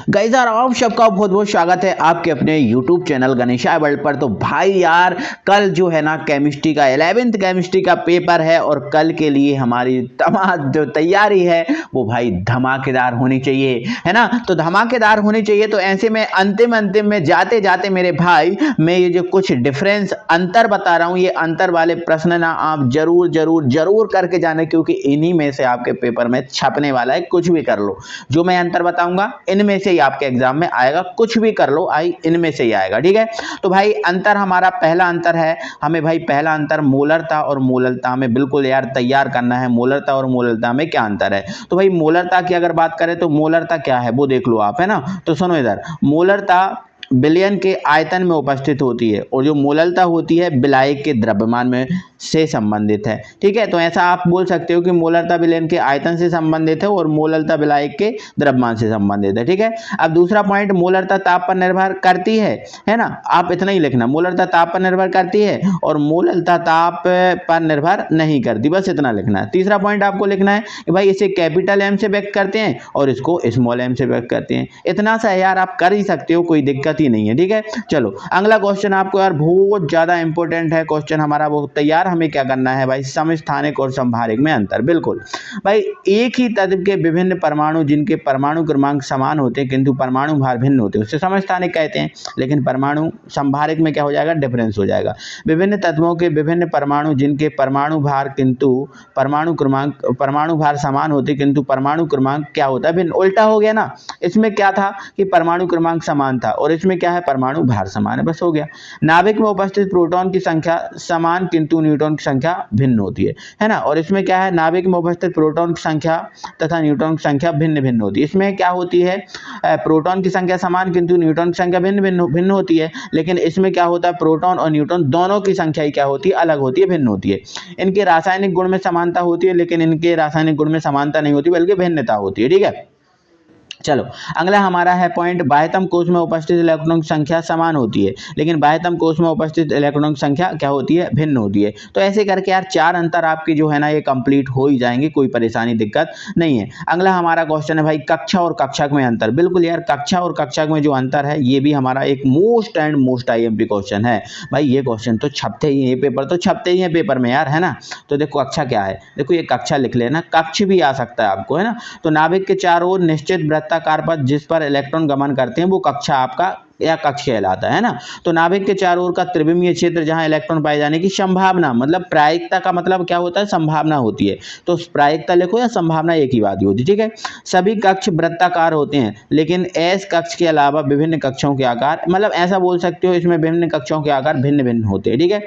Guys यार आप सबका बहुत बहुत स्वागत है आपके अपने YouTube चैनल गणेशा वर्ल्ड पर। तो भाई यार कल जो है ना केमिस्ट्री का 11th केमिस्ट्री का पेपर है और कल के लिए हमारी तमाम जो तैयारी है वो भाई धमाकेदार होनी चाहिए, है ना। तो धमाकेदार होनी चाहिए। तो ऐसे में अंतिम में जाते जाते मेरे भाई मैं ये जो कुछ डिफरेंस अंतर बता रहा हूँ, ये अंतर वाले प्रश्न ना आप जरूर जरूर जरूर करके जाने, क्योंकि इन्हीं में से आपके पेपर में छपने वाला है। कुछ भी कर लो, जो मैं अंतर बताऊंगा इनमें से ही आपके एग्जाम में आएगा। कुछ भी कर लो, इनमें से ही आएगा, ठीक है। तो भाई अंतर हमारा पहला अंतर है, हमें भाई पहला अंतर मोलरता और मोललता में बिल्कुल यार तैयार करना है। मोलरता और मोललता में क्या अंतर है, तो भाई मोलरता की अगर बात करें तो मोलरता क्या है वो देख लो आप, है ना। तो सुनो इधर, मोलरता विलयन के आयतन में उपस्थित होती है और जो मोललता होती है विलायक के द्रव्यमान में से संबंधित है, ठीक है। तो ऐसा आप बोल सकते हो कि मोलरता विलयन के आयतन से संबंधित है और मोललता विलायक के द्रव्यमान से संबंधित है, ठीक है। अब दूसरा पॉइंट, मोलरता ताप पर निर्भर करती है ना। आप इतना ही लिखना, मोलरता ताप पर निर्भर करती है और मोललता ताप पर निर्भर नहीं करती, बस इतना लिखना है। तीसरा पॉइंट आपको लिखना है कि भाई इसे कैपिटल एम से व्यक्त करते हैं और इसको स्मॉल एम से व्यक्त करते हैं। इतना सा यार आप कर ही सकते हो, कोई दिक्कत ही नहीं है, ठीक है। चलो अगला क्वेश्चन आपको यार बहुत ज्यादा इंपॉर्टेंट है क्वेश्चन हमारा, वो तैयार हमें क्या करना है भाई, समस्थानिक और संभारिक में अंतर। बिल्कुल भाई, एक ही तत्व के विभिन्न परमाणु जिनके परमाणु क्रमांक समान होते हैं किंतु परमाणु भार भिन्न होते हैं उसे समस्थानिक कहते हैं। लेकिन परमाणु संभारिक में क्या हो जाएगा, डिफरेंस हो जाएगा। विभिन्न तत्वों के विभिन्न परमाणु जिनके परमाणु भार किंतु परमाणु भार समान होते किंतु परमाणु क्रमांक क्या होता है, भिन्न। उल्टा हो गया ना, इसमें क्या था कि परमाणु क्रमांक समान था और इसमें क्या है, परमाणु भार समान है, बस हो गया। नाभिक में उपस्थित प्रोटॉन की संख्या समान किंतु न्यूट्रॉन की संख्या भिन्न होती है ना। और इसमें क्या है, नाभिक में उपस्थित प्रोटॉन की संख्या तथा न्यूट्रॉन की संख्या भिन्न भिन्न होती है। इसमें क्या होती है, प्रोटॉन की संख्या समान किंतु न्यूट्रॉन की संख्या भिन्न भिन्न होती है। लेकिन इसमें क्या होता है, प्रोटॉन और न्यूट्रॉन दोनों की संख्या ही क्या होती है, अलग होती है, भिन्न होती है। इनके रासायनिक गुण में समानता होती है लेकिन इनके रासायनिक गुण में समानता नहीं होती बल्कि भिन्नता होती है, ठीक है। चलो अगला हमारा है पॉइंट, बाह्यतम कोश में उपस्थित इलेक्ट्रॉन की संख्या समान होती है लेकिन बाह्यतम कोश में उपस्थित इलेक्ट्रॉन की संख्या क्या होती है, भिन्न होती है। तो ऐसे करके यार चार अंतर आपके जो है ना ये कंप्लीट हो ही जाएंगे, कोई परेशानी दिक्कत नहीं है। अगला हमारा क्वेश्चन है भाई, कक्षा और कक्षक में अंतर। बिल्कुल यार, कक्षा और कक्षक में जो अंतर है ये भी हमारा एक most and most IMP question है भाई। ये क्वेश्चन तो छपते ही है, पेपर तो छपते ही है पेपर में यार, है ना। तो देखो कक्षा क्या है, देखो ये कक्षा लिख लेना, कक्ष भी आ सकता है आपको, है ना। तो नाभिक के चारों ओर निश्चित वृत्ताकार पथ जिस पर इलेक्ट्रॉन गमन करते हैं वो कक्षा आपका या कक्ष कहलाता है ना। तो नाभिक के चारों ओर का त्रिविमीय क्षेत्र जहां इलेक्ट्रॉन पाए जाने की संभावना, मतलब प्रायिकता का मतलब क्या होता है, संभावना होती है। तो प्रायिकता लिखो या संभावना एक ही बात ही होती है, ठीक है। सभी कक्ष वृत्ताकार होते हैं लेकिन एस कक्ष के अलावा विभिन्न कक्षों के आकार, मतलब ऐसा बोल सकते हो इसमें विभिन्न कक्षों के आकार भिन्न भिन्न होते हैं, ठीक है।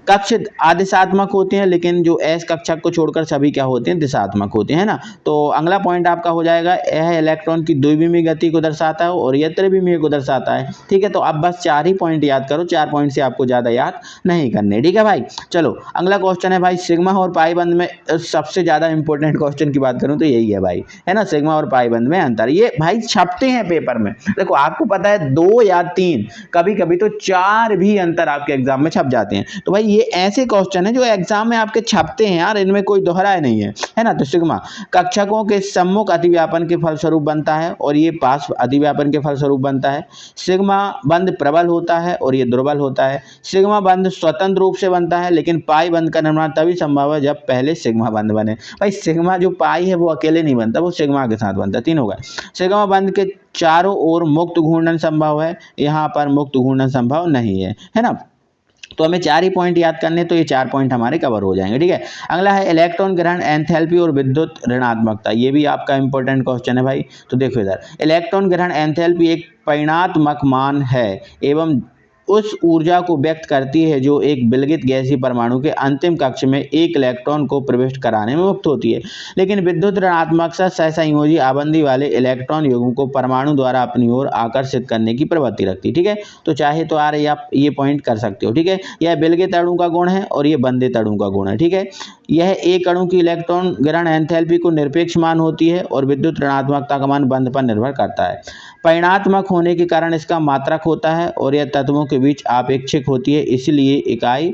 कक्ष आदिशात्मक होते हैं लेकिन जो एस कक्षक को छोड़कर सभी क्या होते हैं, दिशात्मक होते हैं ना। तो अगला पॉइंट आपका हो जाएगा, यह इलेक्ट्रॉन की द्विविमीय गति को दर्शाता है और यह त्रिविमीय को दर्शाता है, ठीक है। तो अब बस चार ही पॉइंट याद करो, 4 पॉइंट से आपको ज्यादा याद नहीं करने, ठीक है भाई। चलो अगला क्वेश्चन है भाई, सिग्मा और पाई बंध में सबसे ज्यादा इंपॉर्टेंट क्वेश्चन की बात करूं तो यही है भाई, है ना। सिग्मा और पाई बंध में अंतर, ये भाई छपते हैं पेपर में। देखो आपको पता है 2 या 3, कभी कभी तो 4 भी अंतर आपके एग्जाम में छप जाते हैं। तो भाई ये ऐसे क्वेश्चन है जो एग्जाम में आपके छपते हैं यार, इनमें कोई दोहराए नहीं है ना। तो सिग्मा कक्षकों के सम्मुख अतिव्यापन के फलस्वरूप बनता है और ये पार्श्व अतिव्यापन के फलस्वरूप बनता है। सिग्मा बंध प्रबल होता है और ये दुर्बल होता है। सिग्मा बंध स्वतंत्र रूप से बनता है लेकिन पाई बंध का निर्माण तभी संभव है जब पहले सिग्मा बंध बने। भाई सिग्मा जो पाई है वो अकेले नहीं बनता, वो सिग्मा के साथ बनता है। 3 होगा। सिग्मा बंध के चारों ओर मुक्त घूर्णन संभव है, यहाँ पर मुक्त घूर्णन संभव नहीं है ना। तो हमें 4 ही पॉइंट याद करने, तो ये 4 पॉइंट हमारे कवर हो जाएंगे, ठीक है। अगला है इलेक्ट्रॉन ग्रहण एंथैल्पी और विद्युत ऋणात्मकता, ये भी आपका इंपॉर्टेंट क्वेश्चन है भाई। तो देखो इधर, इलेक्ट्रॉन ग्रहण एंथैल्पी एक परिणात्मक मान है एवं उस ऊर्जा को व्यक्त करती है जो एक विलगित गैसीय परमाणु के अंतिम कक्ष में एक इलेक्ट्रॉन को प्रविष्ट कराने में मुक्त होती है। लेकिन विद्युत ऋणात्मकता सहसंयोजी आबंदी वाले इलेक्ट्रॉन युग्म को परमाणु द्वारा अपनी ओर आकर्षित करने की प्रवृत्ति रखती है, ठीक है। तो चाहे तो आ रही आप ये पॉइंट कर सकते हो, ठीक है। यह विलगित अणु का गुण है और ये बंधित अणु का गुण है, ठीक है। यह एक अणु की इलेक्ट्रॉन ग्रहण एंथैल्पी को निरपेक्ष मान होती है और विद्युत ऋणात्मकता का मान बंध पर निर्भर करता है। परिणात्मक होने के कारण इसका मात्रक होता है और यह तत्वों के बीच आपेक्षिक होती है, इसलिए इकाई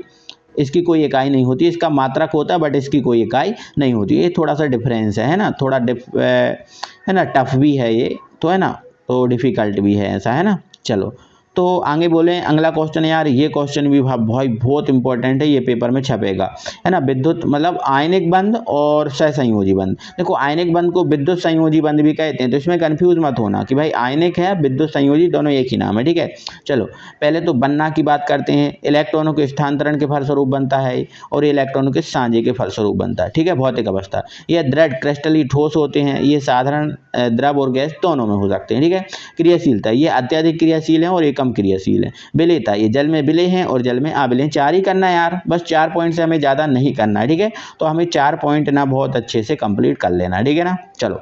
इसकी कोई इकाई नहीं होती। इसका मात्रक होता है बट इसकी कोई इकाई नहीं होती। ये थोड़ा सा डिफरेंस है ना, थोड़ा है ना, टफ भी है ये तो, है ना। तो डिफ़िकल्ट भी है, ऐसा है ना। चलो तो आगे बोले अगला क्वेश्चन यार, ये क्वेश्चन भी भाई बहुत इंपॉर्टेंट है, ये पेपर में छपेगा, है ना। विद्युत मतलब आयनिक बंध और सहसंयोजी बंध। देखो आयनिक बंध को विद्युत संयोजी बंध भी कहते हैं, तो इसमें कंफ्यूज मत होना कि भाई आयनिक है विद्युत संयोजी दोनों एक ही नाम है, ठीक है। चलो पहले तो बनना की बात करते हैं। इलेक्ट्रॉनों के स्थानांतरण के फलस्वरूप बनता है और ये इलेक्ट्रॉनों के साझे के फलस्वरूप बनता है, ठीक है। भौतिक अवस्था, ये दृढ़ क्रिस्टलीय ठोस होते हैं, ये साधारण द्रव और गैस दोनों में हो सकते हैं, ठीक है। क्रियाशीलता, ये अत्यधिक क्रियाशील है और ये कम क्रियाशील है। विलेयता, ये जल में विलेय हैं और जल में अविलेय। 4 ही करना है यार, बस 4 पॉइंट से हमें ज़्यादा नहीं करना है, ठीक है। तो हमें 4 पॉइंट ना बहुत अच्छे से कंप्लीट कर लेना है, ठीक है ना। चलो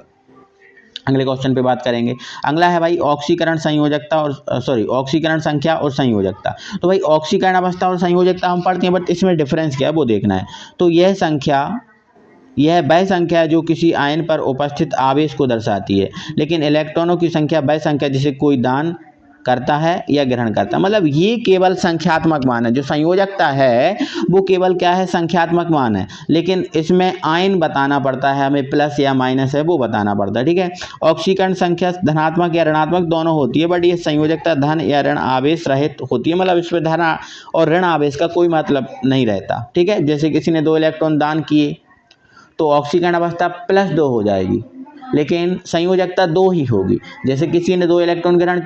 अगले क्वेश्चन पे बात करेंगे। अगला है भाई ऑक्सीकरण संयोजकता और ऑक्सीकरण संख्या और संयोजकता। तो भाई ऑक्सीकरण अवस्था और संयोजकता हम पढ़ते हैं, बट इसमें डिफरेंस क्या है वो देखना है। तो यह वह संख्या है जो किसी आयन पर उपस्थित आवेश को दर्शाती है, लेकिन इलेक्ट्रॉनों की संख्या वह संख्या जिसे कोई दान करता है या ग्रहण करता है। मतलब ये केवल संख्यात्मक मान है, जो संयोजकता है वो केवल क्या है, संख्यात्मक मान है, लेकिन इसमें आयन बताना पड़ता है हमें, प्लस या माइनस है वो बताना पड़ता है, ठीक है। ऑक्सीकरण संख्या धनात्मक या ऋणात्मक दोनों होती है, बट ये संयोजकता धन या ऋण आवेश रहित होती है, मतलब इसमें धन और ऋण आवेश का कोई मतलब नहीं रहता, ठीक है। जैसे किसी ने 2 इलेक्ट्रॉन दान किए तो ऑक्सीकरण अवस्था +2 हो जाएगी, लेकिन संयोजकता 2 ही होगी। जैसे किसी ने 2 इलेक्ट्रॉन ग्रहण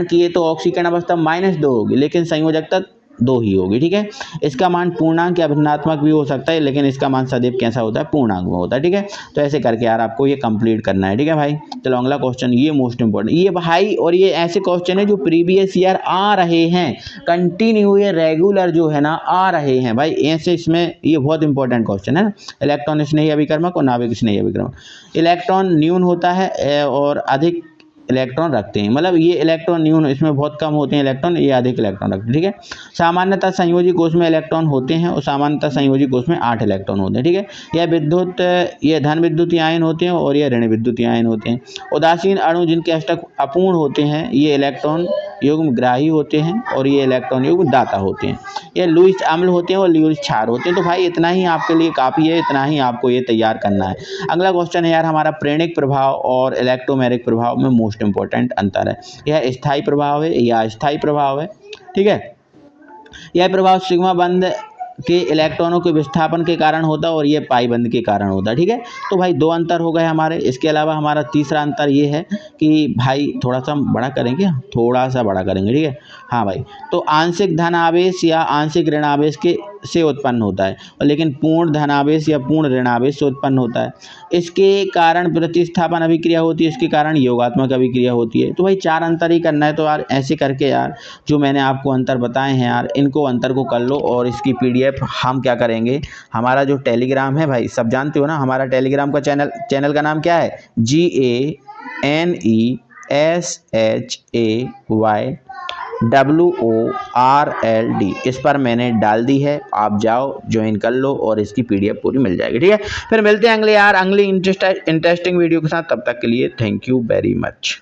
किए तो ऑक्सीकरण अवस्था -2 होगी, लेकिन संयोजकता 2 ही होगी, ठीक है। इसका मान पूर्णांक या भिन्नात्मक भी हो सकता है, लेकिन इसका मान सदैव कैसा होता है, पूर्णांक में होता है, ठीक है। तो ऐसे करके यार आपको ये कंप्लीट करना है, ठीक है भाई। चलो अगला क्वेश्चन, ये मोस्ट इंपॉर्टेंट, ये भाई और ये ऐसे क्वेश्चन है जो प्रीवियस ईयर आ रहे हैं, कंटिन्यू ये रेगुलर जो है ना आ रहे हैं भाई, ऐसे इसमें ये बहुत इंपॉर्टेंट क्वेश्चन है। इलेक्ट्रॉन स्नेही अभिकर्मक और नाभिक स्नेही अभिकर्मक। इलेक्ट्रॉन न्यून होता है और अधिक इलेक्ट्रॉन रखते हैं, मतलब ये इलेक्ट्रॉन न्यून, इसमें बहुत कम होते हैं इलेक्ट्रॉन, ये अधिक इलेक्ट्रॉन रखते हैं, ठीक है। सामान्यतः संयोजी कोष में इलेक्ट्रॉन होते हैं और सामान्यतः संयोजी कोष में 8 इलेक्ट्रॉन होते हैं, ठीक है। ये धन विद्युतीय आयन होते हैं और ये ऋण विद्युतीय आयन होते हैं। उदासीन अणु जिनके अष्टक अपूर्ण होते हैं, ये इलेक्ट्रॉन युग्म ग्राही होते हैं और ये इलेक्ट्रॉन युग्म दाता होते हैं। ये लुईस अम्ल होते हैं और लुईस क्षार होते हैं। तो भाई इतना ही आपके लिए काफ़ी है, इतना ही आपको ये तैयार करना है। अगला क्वेश्चन है यार हमारा, प्रेरणिक प्रभाव और इलेक्ट्रोमैग्नेटिक प्रभाव में मोस्ट इंपॉर्टेंट अंतर है। यह स्थायी प्रभाव है या अस्थायी प्रभाव है, ठीक है। यह प्रभाव सिग्मा बंध के इलेक्ट्रॉनों के विस्थापन के कारण होता है और ये पाई बंध के कारण होता है, ठीक है। तो भाई 2 अंतर हो गए हमारे। इसके अलावा हमारा तीसरा अंतर ये है कि भाई थोड़ा सा बड़ा करेंगे, थोड़ा सा बड़ा करेंगे, ठीक है। हाँ भाई, तो आंशिक धन आवेश या आंशिक ऋण आवेश से उत्पन्न होता है, और लेकिन पूर्ण धन आवेश या पूर्ण ऋण आवेश से उत्पन्न होता है। इसके कारण प्रतिस्थापन अभिक्रिया होती है, इसके कारण योगात्मक अभिक्रिया होती है। तो भाई 4 अंतर ही करना है। तो यार ऐसे करके यार जो मैंने आपको अंतर बताए हैं यार, इनको अंतर को कर लो, और इसकी PDF हम क्या करेंगे, हमारा जो टेलीग्राम है भाई, सब जानते हो ना हमारा टेलीग्राम का चैनल का नाम क्या है, GANESHAYWORLD, इस पर मैंने डाल दी है, आप जाओ ज्वाइन कर लो और इसकी PDF पूरी मिल जाएगी, ठीक है। फिर मिलते हैं अगले इंटरेस्टिंग वीडियो के साथ, तब तक के लिए थैंक यू वेरी मच।